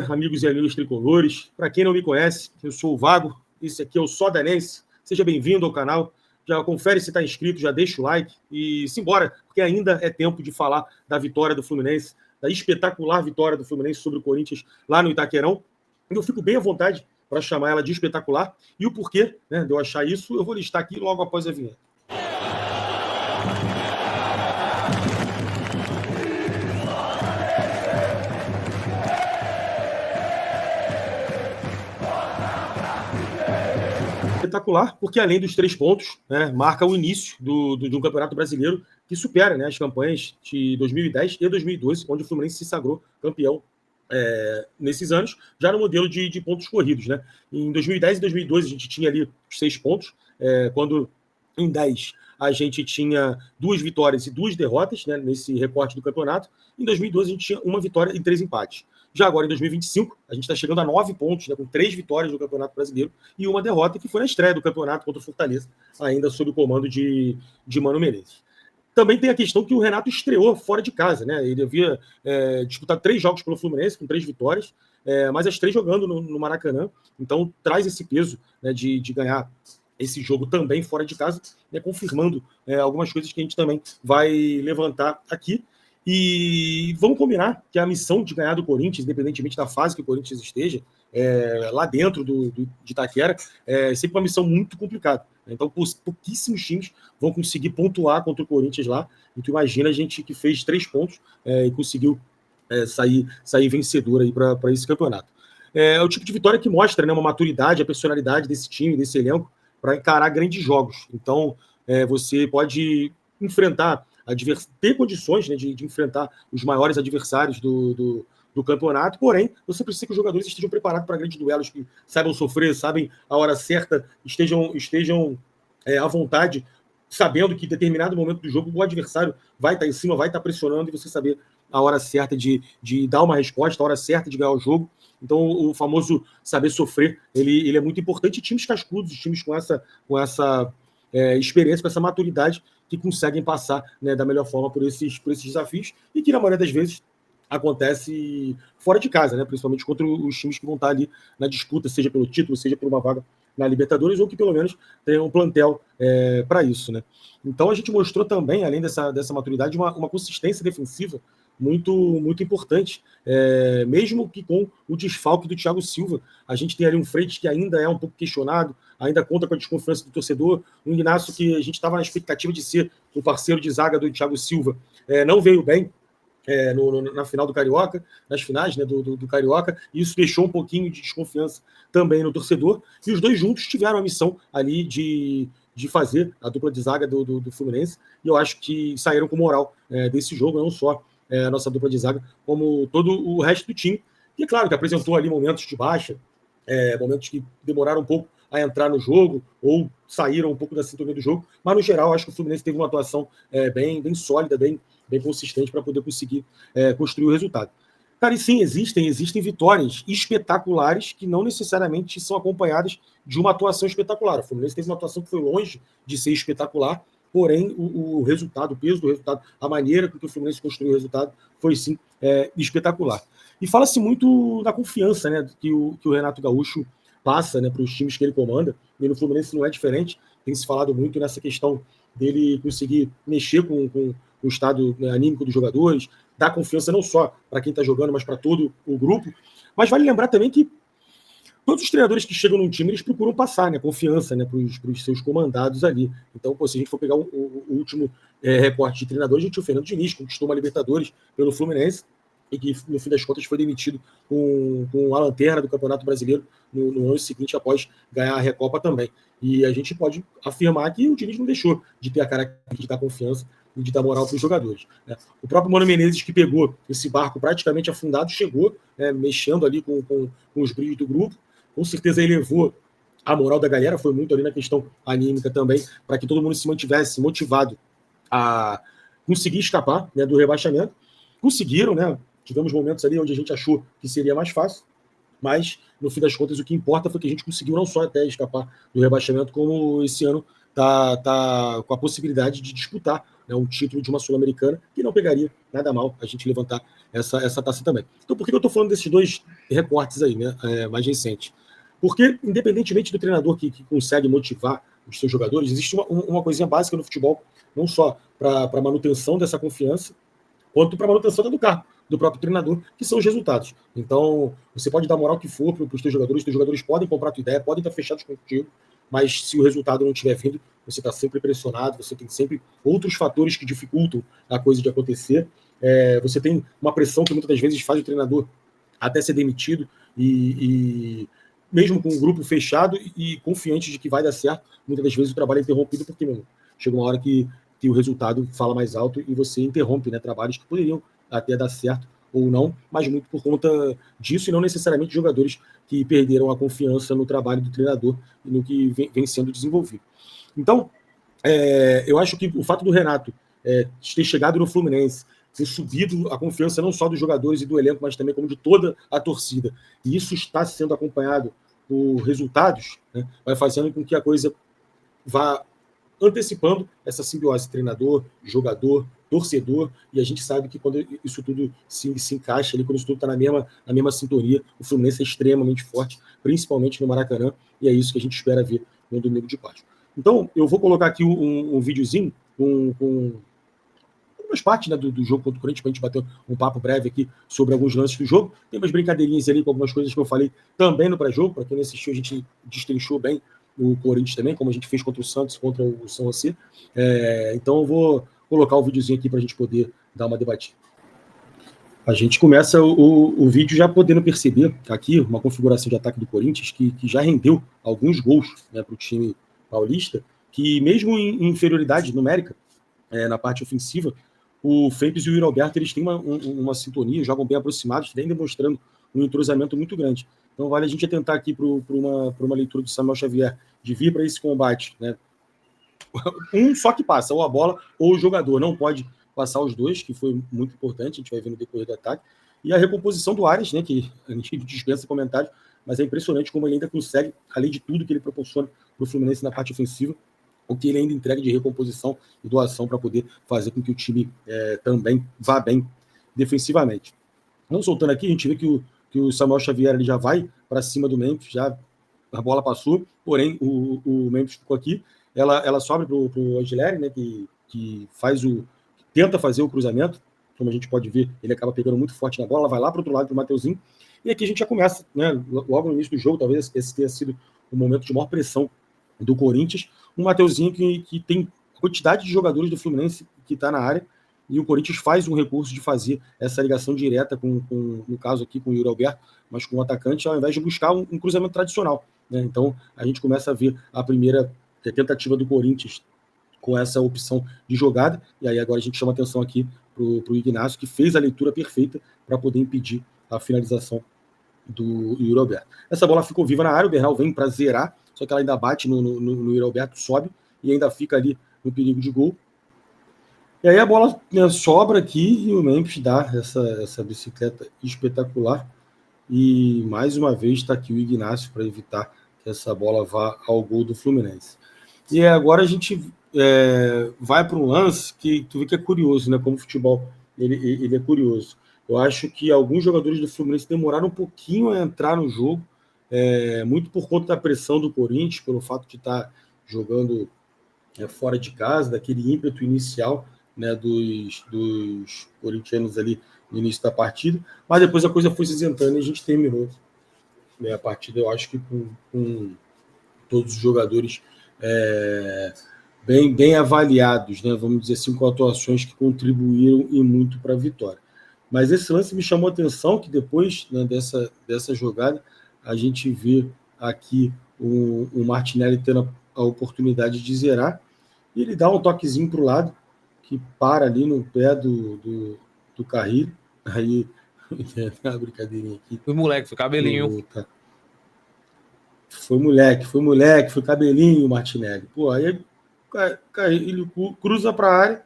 Amigos e amigas tricolores, para quem não me conhece, eu sou o Vago, esse aqui é o Só Danense, seja bem-vindo ao canal, já confere se está inscrito, já deixa o like e simbora, porque ainda é tempo de falar da vitória do Fluminense, da espetacular vitória do Fluminense sobre o Corinthians lá no Itaquerão, e eu fico bem à vontade para chamar ela de espetacular, e o porquê, né, de eu achar isso, eu vou listar aqui logo após a vinheta. Espetacular, porque além dos 3 pontos, né, marca o início de um campeonato brasileiro que supera, né, as campanhas de 2010 e 2012, onde o Fluminense se sagrou campeão nesses anos, já no modelo de pontos corridos. Né? Em 2010 e 2012 a gente tinha ali os 6 pontos, quando em 10 a gente tinha 2 vitórias e 2 derrotas, né, nesse recorte do campeonato. Em 2012 a gente tinha 1 vitória e 3 empates. Já agora, em 2025, a gente está chegando a 9 pontos, né, com 3 vitórias no Campeonato Brasileiro e 1 derrota, que foi na estreia do campeonato contra o Fortaleza, ainda sob o comando de Mano Menezes. Também tem a questão que o Renato estreou fora de casa. Né? Ele havia disputado 3 jogos pelo Fluminense, com 3 vitórias, mas as 3 jogando no Maracanã. Então, traz esse peso, né, de ganhar esse jogo também fora de casa, né, confirmando algumas coisas que a gente também vai levantar aqui. E vamos combinar que a missão de ganhar do Corinthians, independentemente da fase que o Corinthians esteja, lá dentro de Itaquera, é sempre uma missão muito complicada. Então, pouquíssimos times vão conseguir pontuar contra o Corinthians lá. E tu imagina a gente que fez 3 pontos e conseguiu sair vencedor aí para esse campeonato. É o tipo de vitória que mostra, né, uma maturidade, a personalidade desse time, desse elenco, para encarar grandes jogos. Então, você pode enfrentar, ter condições, né, de enfrentar os maiores adversários do campeonato, porém, você precisa que os jogadores estejam preparados para grandes duelos, que saibam sofrer, sabem a hora certa, estejam à vontade, sabendo que em determinado momento do jogo o adversário vai estar em cima, vai estar pressionando, e você saber a hora certa de dar uma resposta, a hora certa de ganhar o jogo. Então, o famoso saber sofrer, ele é muito importante. E times cascudos, times com essa experiência, com essa maturidade, que conseguem passar, né, da melhor forma por esses desafios, e que, na maioria das vezes, acontece fora de casa, né, principalmente contra os times que vão estar ali na disputa, seja pelo título, seja por uma vaga na Libertadores, ou que pelo menos tenham um plantel para isso. Né? Então, a gente mostrou também, além dessa maturidade, uma consistência defensiva muito, muito importante, mesmo que com o desfalque do Thiago Silva. A gente tem ali um Freitas que ainda é um pouco questionado, ainda conta com a desconfiança do torcedor, um Ignacio que a gente estava na expectativa de ser o parceiro de zaga do Thiago Silva, não veio bem na final do Carioca, nas finais, né, do Carioca, e isso deixou um pouquinho de desconfiança também no torcedor, e os dois juntos tiveram a missão ali de fazer a dupla de zaga do Fluminense, e eu acho que saíram com moral desse jogo, não só a nossa dupla de zaga, como todo o resto do time. E é claro que apresentou ali momentos de baixa, momentos que demoraram um pouco a entrar no jogo, ou saíram um pouco da sintonia do jogo, mas no geral acho que o Fluminense teve uma atuação bem sólida, bem consistente para poder conseguir construir o resultado. Cara, e sim, existem vitórias espetaculares que não necessariamente são acompanhadas de uma atuação espetacular. O Fluminense teve uma atuação que foi longe de ser espetacular, porém o resultado, o peso do resultado, a maneira com que o Fluminense construiu o resultado foi sim espetacular. E fala-se muito da confiança, né, que o Renato Gaúcho passa, né, para os times que ele comanda, e no Fluminense não é diferente. Tem se falado muito nessa questão dele conseguir mexer com o estado, né, anímico dos jogadores, dar confiança não só para quem está jogando, mas para todo o grupo. Mas vale lembrar também que todos os treinadores que chegam num time, eles procuram passar, né, confiança, né, para os seus comandados ali. Então, se a gente for pegar o último recorte de treinadores, a gente tinha o Fernando Diniz, que conquistou uma Libertadores pelo Fluminense, e que, no fim das contas, foi demitido com a lanterna do Campeonato Brasileiro no ano seguinte, após ganhar a Recopa também. E a gente pode afirmar que o Diniz não deixou de ter a característica de dar confiança e de dar moral para os jogadores. Né? O próprio Mano Menezes, que pegou esse barco praticamente afundado, chegou, mexendo ali com os brilhos do grupo. Com certeza ele elevou a moral da galera, foi muito ali na questão anímica também, para que todo mundo se mantivesse motivado a conseguir escapar, né, do rebaixamento. Conseguiram, né? Tivemos momentos ali onde a gente achou que seria mais fácil, mas, no fim das contas, o que importa foi que a gente conseguiu não só até escapar do rebaixamento, como esse ano tá com a possibilidade de disputar, né, um título de uma Sul-Americana, que não pegaria nada mal a gente levantar essa taça também. Então, por que eu estou falando desses dois recortes aí, né, mais recentes? Porque, independentemente do treinador que consegue motivar os seus jogadores, existe uma coisinha básica no futebol, não só para a manutenção dessa confiança, quanto para a manutenção do cargo do próprio treinador, que são os resultados. Então, você pode dar a moral que for para os teus jogadores podem comprar a tua ideia, podem estar fechados contigo, mas se o resultado não estiver vindo, você está sempre pressionado, você tem sempre outros fatores que dificultam a coisa de acontecer. Você tem uma pressão que muitas das vezes faz o treinador até ser demitido e mesmo com um grupo fechado e confiante de que vai dar certo, muitas das vezes o trabalho é interrompido porque chega uma hora que o resultado fala mais alto e você interrompe, né, trabalhos que poderiam até dar certo ou não, mas muito por conta disso e não necessariamente jogadores que perderam a confiança no trabalho do treinador e no que vem sendo desenvolvido. Então, eu acho que o fato do Renato ter chegado no Fluminense, ter subido a confiança não só dos jogadores e do elenco, mas também como de toda a torcida, e isso está sendo acompanhado por resultados, né, vai fazendo com que a coisa vá antecipando essa simbiose treinador, jogador, torcedor, e a gente sabe que quando isso tudo se encaixa ali, quando isso tudo está na mesma sintonia, o Fluminense é extremamente forte, principalmente no Maracanã, e é isso que a gente espera ver no domingo de Páscoa. Então, eu vou colocar aqui um videozinho com algumas partes, né, do jogo contra o Corinthians, para a gente bater um papo breve aqui sobre alguns lances do jogo. Tem umas brincadeirinhas ali com algumas coisas que eu falei também no pré-jogo, para quem não assistiu, a gente destrinchou bem o Corinthians também, como a gente fez contra o Santos, contra o São José. Então eu vou colocar o videozinho aqui para a gente poder dar uma debatida. A gente começa o vídeo já podendo perceber aqui uma configuração de ataque do Corinthians que já rendeu alguns gols, né, para o time paulista, que mesmo em inferioridade numérica na parte ofensiva, o Freitas e o Yuri Alberto eles têm uma sintonia, jogam bem aproximados, vem demonstrando um entrosamento muito grande. Então vale a gente atentar aqui para uma leitura do Samuel Xavier, de vir para esse combate, né? Um só que passa, ou a bola ou o jogador, não pode passar os dois, que foi muito importante, a gente vai ver no decorrer do ataque. E a recomposição do Ares, né, que a gente dispensa comentários, mas é impressionante como ele ainda consegue, além de tudo que ele proporciona para o Fluminense na parte ofensiva, o que ele ainda entrega de recomposição e doação para poder fazer com que o time também vá bem defensivamente. Não soltando aqui, a gente vê que o Samuel Xavier ele já vai para cima do Memphis, já a bola passou, porém o Memphis ficou aqui. Ela sobe para o Angileri, né, que tenta fazer o cruzamento, como a gente pode ver, ele acaba pegando muito forte na bola, vai lá para o outro lado para o Mateuzinho, e aqui a gente já começa, né, logo no início do jogo, talvez esse tenha sido o momento de maior pressão do Corinthians, um Mateuzinho que tem quantidade de jogadores do Fluminense que está na área, e o Corinthians faz um recurso de fazer essa ligação direta no caso aqui com o Yuri Alberto, mas com o atacante, ao invés de buscar um cruzamento tradicional, né? Então a gente começa a ver a primeira tentativa do Corinthians com essa opção de jogada, e aí agora a gente chama atenção aqui para o Ignacio, que fez a leitura perfeita para poder impedir a finalização do Yuri Alberto. Essa bola ficou viva na área, o Bernal vem para zerar, só que ela ainda bate no Yuri Alberto, sobe, e ainda fica ali no perigo de gol. E aí a bola, né, sobra aqui e o Memphis dá essa bicicleta espetacular. E mais uma vez está aqui o Ignacio para evitar que essa bola vá ao gol do Fluminense. E agora a gente vai para um lance que tu vê que é curioso, né? Como o futebol ele é curioso. Eu acho que alguns jogadores do Fluminense demoraram um pouquinho a entrar no jogo, muito por conta da pressão do Corinthians, pelo fato de estar jogando fora de casa, daquele ímpeto inicial, né, dos corintianos ali no início da partida, mas depois a coisa foi se isentando e a gente terminou, né, a partida, eu acho que com todos os jogadores bem avaliados, né, vamos dizer assim, com atuações que contribuíram e muito para a vitória. Mas esse lance me chamou a atenção, que depois, né, dessa jogada, a gente vê aqui o Martinelli tendo a oportunidade de zerar, e ele dá um toquezinho para o lado, que para ali no pé do Carrilho. Aí, uma brincadeirinha aqui. Foi moleque, foi cabelinho. Foi moleque, foi cabelinho, Martinelli. Pô, aí Carrilho cruza para a área.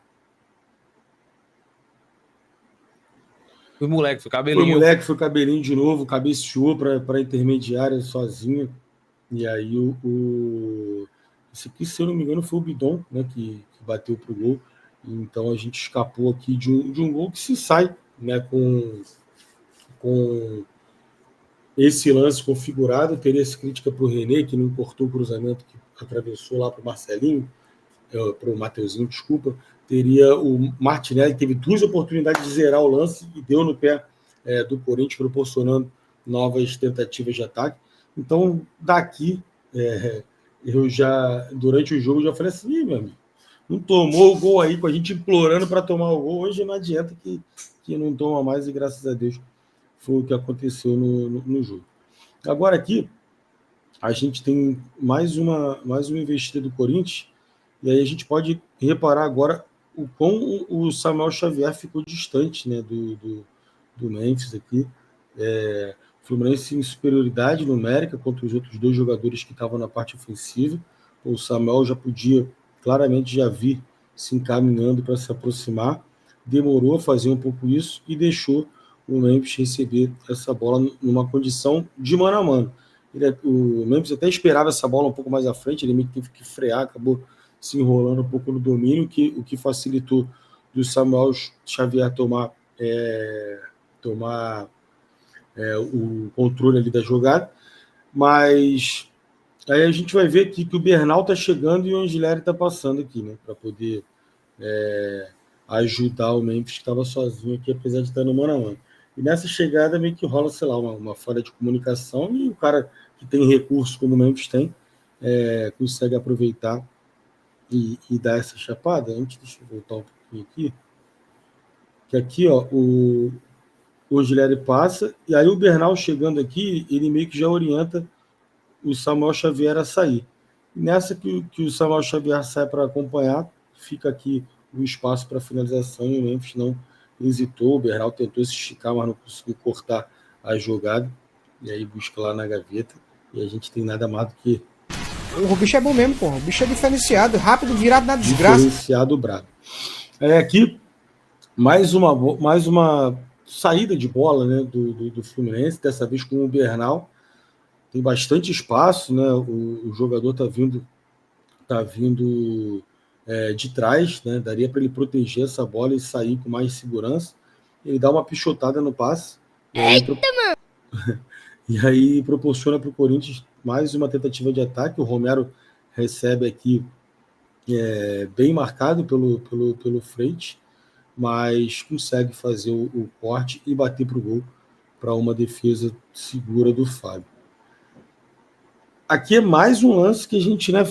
Foi moleque, foi cabelinho. Foi moleque, foi cabelinho de novo, cabeceou para a intermediária sozinho. E aí Esse aqui, se eu não me engano, foi o Bidon, né, que bateu para o gol. Então a gente escapou aqui de um gol que se sai, né, com esse lance configurado. Teria essa crítica para o René, que não cortou o cruzamento que atravessou lá para o Marcelinho, para o Mateuzinho, desculpa. Teria o Martinelli, que teve 2 oportunidades de zerar o lance e deu no pé do Corinthians, proporcionando novas tentativas de ataque. Então, daqui, eu já, durante o jogo, já falei assim, meu amigo, não tomou o gol aí, com a gente implorando para tomar o gol, hoje não adianta que não toma mais, e graças a Deus foi o que aconteceu no jogo. Agora aqui, a gente tem mais uma investida do Corinthians, e aí a gente pode reparar agora o quão o Samuel Xavier ficou distante, né, do Memphis aqui. O Fluminense em superioridade numérica contra os outros 2 jogadores que estavam na parte ofensiva. O Samuel já podia claramente já vir se encaminhando para se aproximar, demorou a fazer um pouco isso e deixou o Memphis receber essa bola numa condição de mano a mano. O Memphis até esperava essa bola um pouco mais à frente, ele meio que teve que frear, acabou se enrolando um pouco no domínio, o que facilitou do Samuel Xavier tomar o controle ali da jogada. Mas aí a gente vai ver aqui que o Bernal está chegando e o Angileri está passando aqui, né, para poder ajudar o Memphis, que estava sozinho aqui, apesar de estar no mano a mano. E nessa chegada meio que rola, sei lá, uma falha de comunicação, e o cara que tem recurso como o Memphis tem, consegue aproveitar e dar essa chapada. Antes, deixa eu voltar um pouquinho aqui. Que aqui, ó, o Gileri passa, e aí o Bernal chegando aqui, ele meio que já orienta o Samuel Xavier a sair. E nessa que o Samuel Xavier sai para acompanhar, fica aqui o espaço para finalização, e o Memphis não hesitou. O Bernal tentou se esticar, mas não conseguiu cortar a jogada, e aí busca lá na gaveta, e a gente tem nada mais do que... O bicho é bom mesmo, porra. O bicho é diferenciado, rápido, virado na desgraça. Diferenciado brabo. Aqui, mais uma saída de bola, né, do Fluminense, dessa vez com o Bernal. Tem bastante espaço, né? O jogador está vindo de trás, né? Daria para ele proteger essa bola e sair com mais segurança. Ele dá uma pichotada no passe. E aí proporciona para o Corinthians mais uma tentativa de ataque. O Romero recebe aqui bem marcado pelo Freitas, mas consegue fazer o corte e bater para o gol, para uma defesa segura do Fábio. Aqui é mais um lance que a gente, né,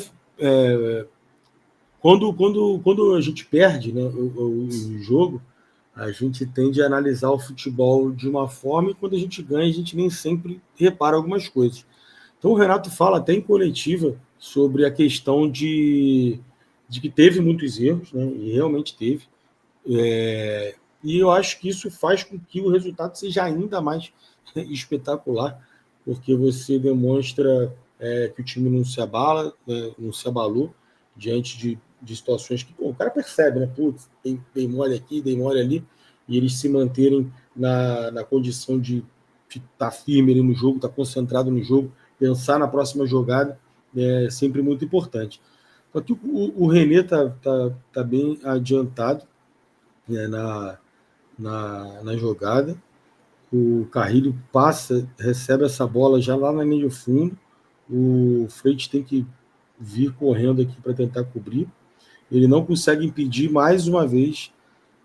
quando a gente perde, né, o jogo, a gente tende a analisar o futebol de uma forma, e quando a gente ganha, a gente nem sempre repara algumas coisas. Então o Renato fala até em coletiva sobre a questão de que teve muitos erros, né, e realmente teve. E eu acho que isso faz com que o resultado seja ainda mais espetacular, porque você demonstra que o time não se abala, não se abalou diante de situações que o cara percebe, né? Putz, dei mole aqui, dei mole ali, e eles se manterem na condição de estar firme ali no jogo, estar concentrado no jogo, pensar na próxima jogada, é sempre muito importante. Só que o René tá bem adiantado, né, na jogada. O Carrilho passa, recebe essa bola já lá na linha de fundo. O Freitas tem que vir correndo aqui para tentar cobrir. Ele não consegue impedir mais uma vez,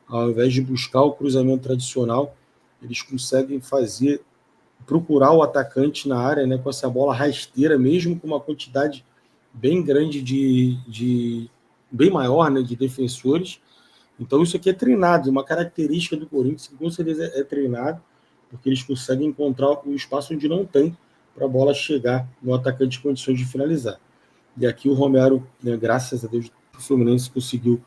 ao invés de buscar o cruzamento tradicional, eles conseguem procurar o atacante na área, né, com essa bola rasteira, mesmo com uma quantidade bem grande bem maior, né, de defensores. Então isso aqui é treinado, uma característica do Corinthians, que com certeza é treinado, porque eles conseguem encontrar o espaço onde não tem para a bola chegar no atacante em condições de finalizar. E aqui o Romero, né, graças a Deus, o Fluminense conseguiu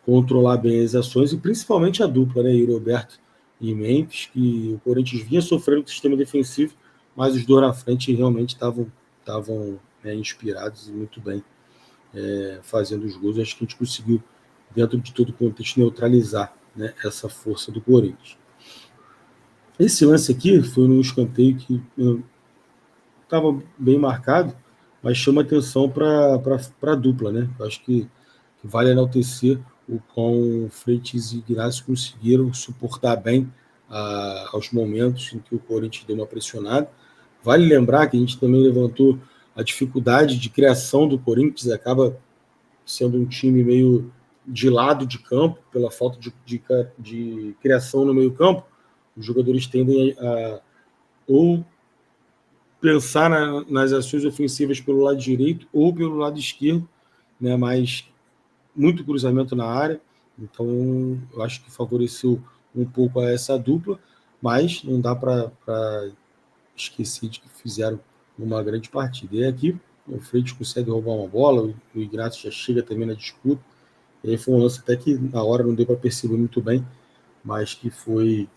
controlar bem as ações, e principalmente a dupla, né, Roberto e Memphis, que o Corinthians vinha sofrendo com o sistema defensivo, mas os dois na frente realmente estavam inspirados e muito bem fazendo os gols. Acho que a gente conseguiu, dentro de todo o contexto, neutralizar, né, essa força do Corinthians. Esse lance aqui foi num escanteio que estava bem marcado, mas chama atenção para a dupla, né? Eu acho que vale enaltecer o quão Freitas e Guirassy conseguiram suportar bem aos momentos em que o Corinthians deu uma pressionada. Vale lembrar que a gente também levantou a dificuldade de criação do Corinthians, acaba sendo um time meio de lado de campo, pela falta de criação no meio campo. Os jogadores tendem a ou pensar nas ações ofensivas pelo lado direito ou pelo lado esquerdo, né? Mas muito cruzamento na área, então eu acho que favoreceu um pouco a essa dupla, mas não dá para esquecer de que fizeram uma grande partida. E aqui o Freitas consegue roubar uma bola, o Ignacio já chega também na disputa, e aí foi um lance até que na hora não deu para perceber muito bem, mas que foi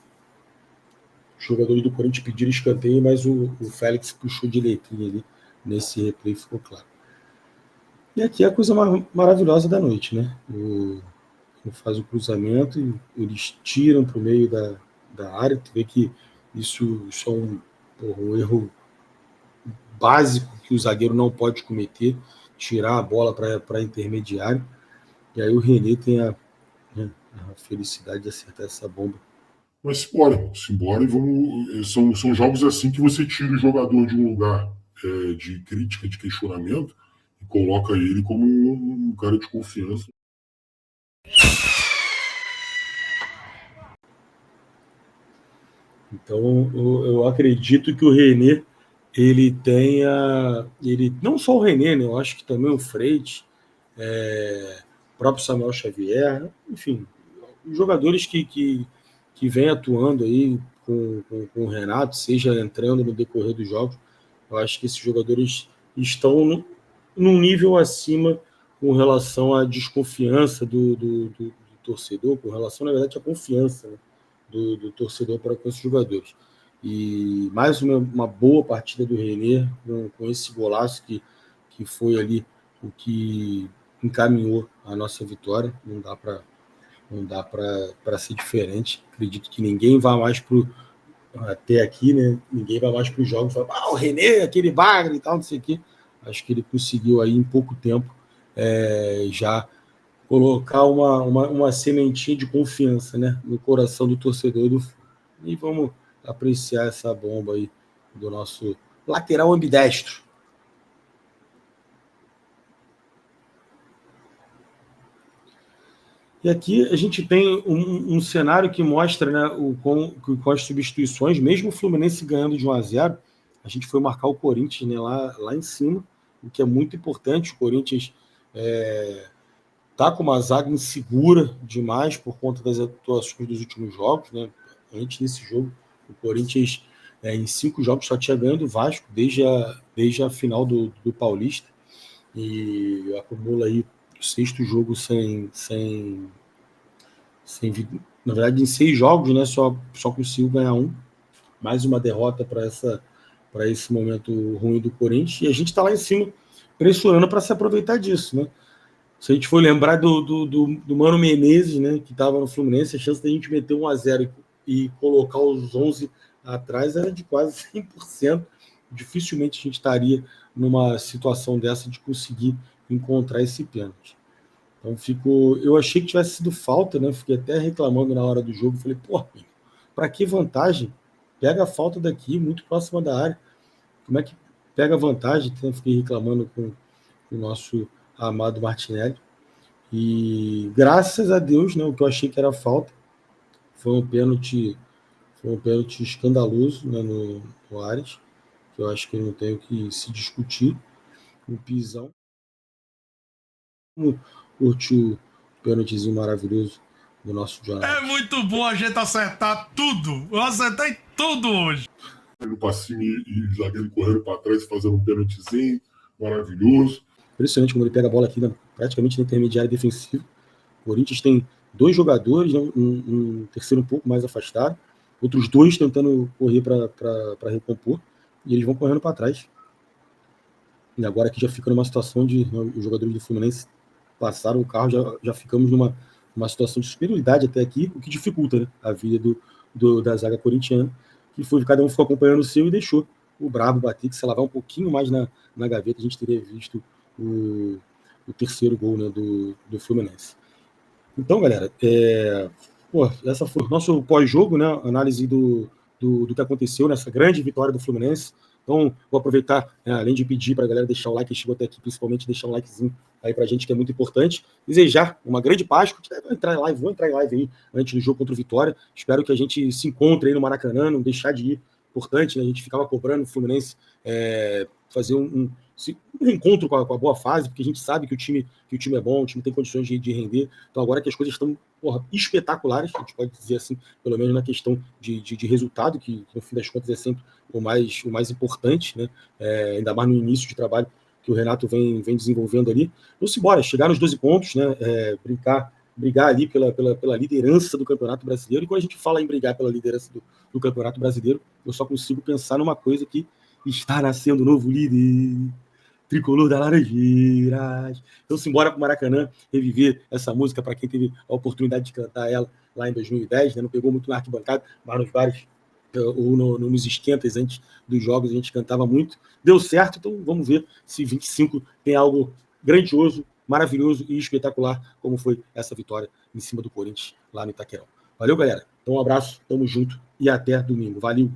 os jogadores do Corinthians pediram escanteio, mas o Félix puxou de letrinha ali, nesse replay ficou claro. E aqui é a coisa maravilhosa da noite, né? Faz o cruzamento e eles tiram para o meio da área. Tu vê que isso é um erro básico que o zagueiro não pode cometer, tirar a bola para intermediário. E aí o René tem a felicidade de acertar essa bomba. Mas simbora e vamos. São jogos assim que você tira o jogador de um lugar de crítica, de questionamento, e coloca ele como um cara de confiança. Então eu acredito que o René ele tenha. Não só o René, né? Eu acho que também o Freitas, o próprio Samuel Xavier, enfim, os jogadores que vem atuando aí com o Renato, seja entrando no decorrer dos jogos, eu acho que esses jogadores estão num nível acima com relação à desconfiança do torcedor, com relação, na verdade, à confiança, né, do torcedor para com esses jogadores. E mais uma boa partida do René, com esse golaço que foi ali o que encaminhou a nossa vitória. Não dá para ser diferente. Acredito que ninguém vai mais até aqui, né? Ninguém vai mais para os jogos e fala, o René, aquele bagre e tal, não sei o quê. Acho que ele conseguiu aí em pouco tempo já colocar uma sementinha de confiança, né, no coração do torcedor do futebol. E vamos apreciar essa bomba aí do nosso lateral ambidestro. E aqui a gente tem um cenário que mostra, né, com as substituições, mesmo o Fluminense ganhando de 1-0, a gente foi marcar o Corinthians, né, lá em cima, o que é muito importante. O Corinthians está com uma zaga insegura demais por conta das atuações dos últimos jogos, né? Antes desse jogo, o Corinthians em 5 jogos só tinha ganho do Vasco desde a final do Paulista, e acumula aí o 6º jogo sem na verdade, em 6 jogos, né, só conseguiu ganhar 1. Mais uma derrota para esse momento ruim do Corinthians, e a gente está lá em cima pressionando para se aproveitar disso, né? Se a gente for lembrar do Mano Menezes, né, que estava no Fluminense, a chance da gente meter 1-0 e colocar os 11 atrás era de quase 100%. Dificilmente a gente estaria numa situação dessa de conseguir encontrar esse pênalti. Então eu achei que tivesse sido falta, né? Fiquei até reclamando na hora do jogo. Falei, para que vantagem? Pega a falta daqui, muito próxima da área. Como é que pega a vantagem? Então, fiquei reclamando com o nosso amado Martinelli. E graças a Deus, né, o que eu achei que era falta foi um pênalti escandaloso, né, no Ares, que eu acho que não tem o que se discutir. O Pisão curtiu o pênaltizinho maravilhoso do nosso Jonathan. É muito bom a gente acertar tudo. Eu acertei tudo hoje. No passinho e o zagueiro correndo para trás, fazendo um pênaltizinho maravilhoso. Impressionante como ele pega a bola aqui, né, praticamente na intermediária defensiva. O Corinthians tem 2 jogadores, né, um terceiro um pouco mais afastado, outros 2 tentando correr para recompor, e eles vão correndo para trás. E agora aqui já fica numa situação de, né, os jogadores do Fluminense passaram o carro, já ficamos numa situação de superioridade até aqui, o que dificulta, né, a vida da zaga corintiana, que cada um ficou acompanhando o seu e deixou o brabo bater, que se ela vai um pouquinho mais na gaveta, a gente teria visto o terceiro gol, né, do Fluminense. Então, galera, essa foi o nosso pós-jogo, né, análise do que aconteceu nessa grande vitória do Fluminense. Então, vou aproveitar, além de pedir para a galera deixar o like, que chegou até aqui, principalmente deixar um likezinho aí para a gente, que é muito importante. Desejar uma grande Páscoa. Vou entrar em live aí antes do jogo contra o Vitória. Espero que a gente se encontre aí no Maracanã, não deixar de ir. Importante, né? A gente ficava cobrando o Fluminense fazer um reencontro com a boa fase, porque a gente sabe que o time é bom, o time tem condições de render. Então, agora que as coisas estão espetaculares, a gente pode dizer assim, pelo menos na questão de resultado, que no fim das contas é sempre o mais importante, né? Ainda mais no início de trabalho que o Renato vem desenvolvendo ali. Vamos embora, chegar nos 12 pontos, né? Brigar ali pela liderança do Campeonato Brasileiro. E quando a gente fala em brigar pela liderança do Campeonato Brasileiro, eu só consigo pensar numa coisa que está nascendo novo líder, tricolor da Laranjeiras. Então, simbora para o Maracanã reviver essa música para quem teve a oportunidade de cantar ela lá em 2010, né? Não pegou muito na arquibancada, mas nos bares ou nos esquentas antes dos jogos a gente cantava muito. Deu certo, então vamos ver se 25 tem algo grandioso, maravilhoso e espetacular, como foi essa vitória em cima do Corinthians lá no Itaquerão. Valeu, galera. Então, um abraço, tamo junto e até domingo. Valeu!